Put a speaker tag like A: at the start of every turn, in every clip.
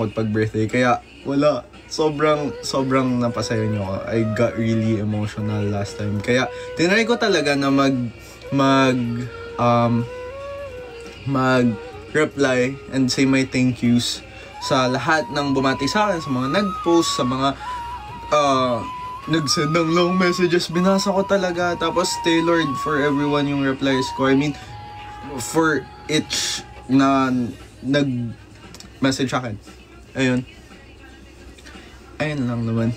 A: malungkot pag birthday. Kaya wala, sobrang napasaya nyo ako. I got really emotional last time. Kaya tinry ko talaga na mag-reply and say my thank yous sa lahat ng bumati sa akin, sa mga nag-post, sa mga nag-send ng long messages. Binasa ko talaga. Tapos tailored for everyone yung replies ko. I mean, for each na nag-message sa akin. Ayun lang naman.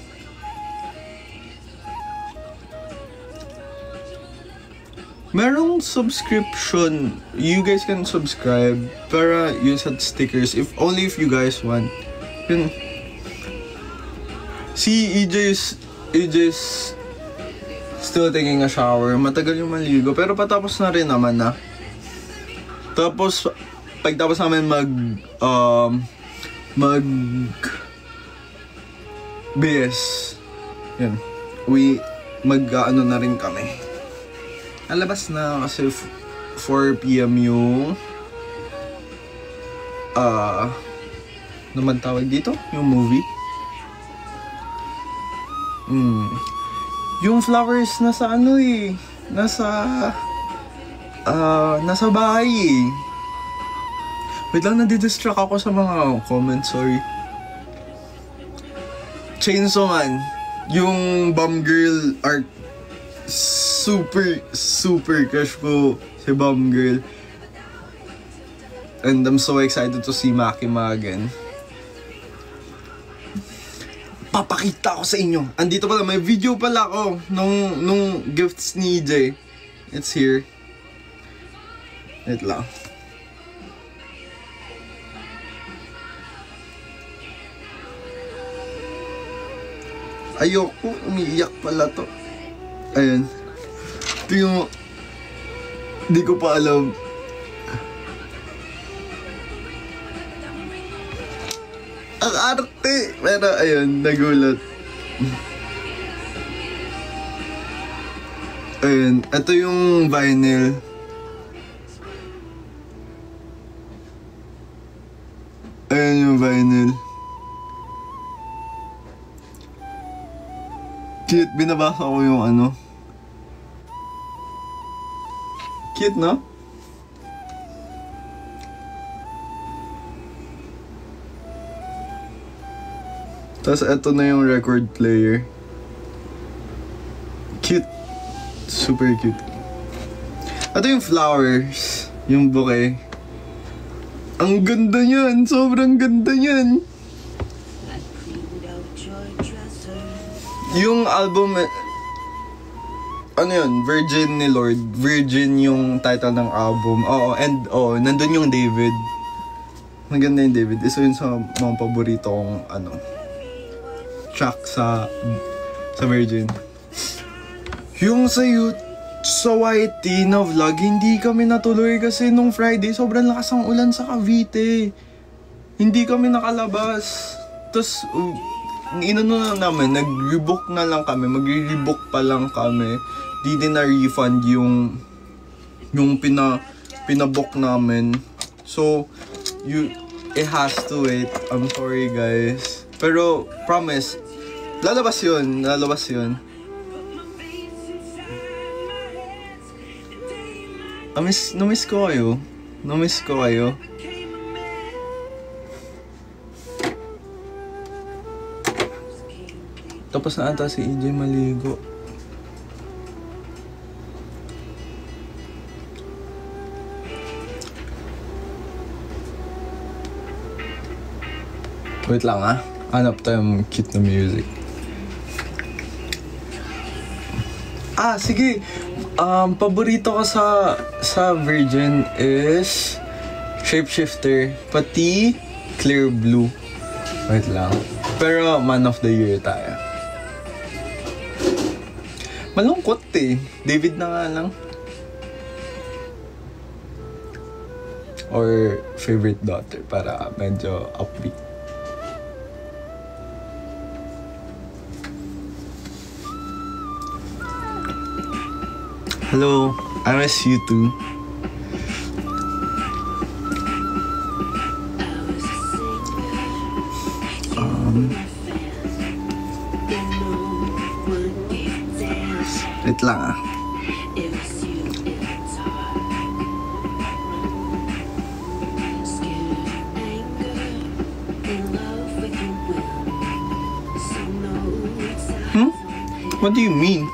A: Merong subscription. You guys can subscribe para use at stickers if you guys want. Yun. Si EJ's still taking a shower. Matagal yung maligo pero patapos na rin naman na. Tapos pagtapos namin mag BS. Yan. Mag-ano na rin kami. Alabas na kasi 4 PM yung naman tawag dito? Yung movie? Yung flowers nasa ano eh. Nasa bahay eh. Wait lang, nadidistract ako sa mga comments, sorry. Chainsaw Man. Yung Bomb Girl art. Super crush ko si Bomb Girl. And I'm so excited to see Makima again. Papakita ko sa inyo. Andito pala, may video pala ako nung gifts ni EJ. It's here. Wait lang. Ayoko, umiiyak pala to. Ayan. Tingnan mo. Di ko pa alam. Ang arte! Pero ayun, nagulat. Ayun, ito yung vinyl. Ayun yung vinyl. Cute, binabasa ko yung ano. Cute, no? Tapos eto na yung record player. Cute. Super cute. Ito yung flowers. Yung bouquet. Ang ganda niyan. Sobrang ganda niyan. Yung album, ano yun? Virgin ni Lord. Virgin yung title ng album. Oo, and nandun yung David. Maganda yung David. Isa yun sa mga paborito kong track sa Virgin. Yung sa YT na vlog, hindi kami natuloy kasi nung Friday, sobrang lakas ang ulan sa Cavite. Hindi kami nakalabas. Tapos, inano na namin, nag-rebook na lang kami. Mag-rebook pa lang kami. Di din na-refund yung pinabook namin. So, it has to wait. I'm sorry, guys. Pero, promise, lalabas yun. Namiss ko kayo. Tapos na ata si EJ maligo. Wait lang ha. Hanap tayong cute na music. Sige. Paborito ko sa Virgin is Shapeshifter. Pati Clear Blue. Wait lang. Pero Man of the Year tayo. Malungkot eh. David na nga lang. Or Favorite Daughter para medyo upbeat. Hello, I miss you too. Wait lang ah. What do you mean?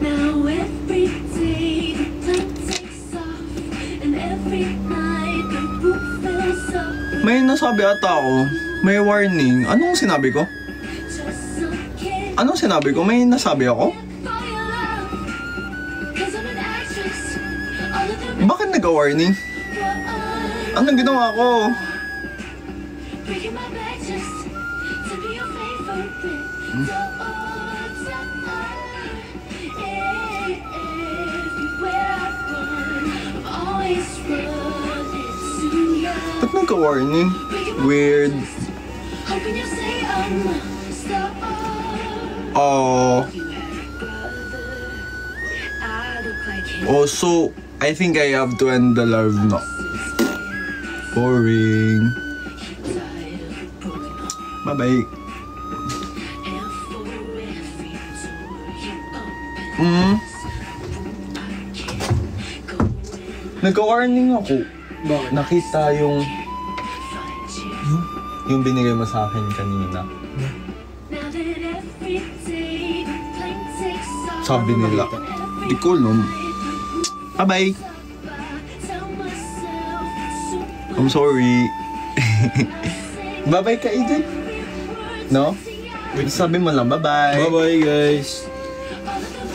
B: Now every day the plane takes off, and every night the roof fills up.
A: May nasabi ata ako. May warning. Anong sinabi ko?
B: Just some kid
A: Anong sinabi ko? May nasabi ako?
B: for your love. 'Cause I'm an actress. All of them
A: Bakit nag-warning?
B: were
A: Anong ginawa ko?
B: breaking my back just to be your favorite daughter. Everywhere I run, I'm always running to you.
A: Ba't nagka-warning? Weird.
B: Hoping you'll say I'm a star.
A: Oh.
B: You had a brother. I look like him.
A: Also, I think I have to end the live now. Boring.
B: He died of a broken heart.
A: Bye-bye.
B: And for every door you open,
A: Hmm?
B: I can't go in.
A: Nagka-warning ako.
C: Bakit?
A: Nakita yung
B: Find you.
A: binigay mo sa akin kanina.
B: Now that every day the plane takes off,
A: Sabi nila. Di ko alam. Bye-bye.
B: tell myself it's
A: I'm sorry. Bye-bye ka, Eden. No? Sabi mo lang, bye-bye.
C: Bye-bye, guys.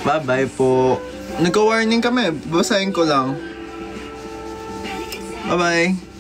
A: Bye-bye po. Nagka-warning kami. Basahin ko lang. Bye-bye.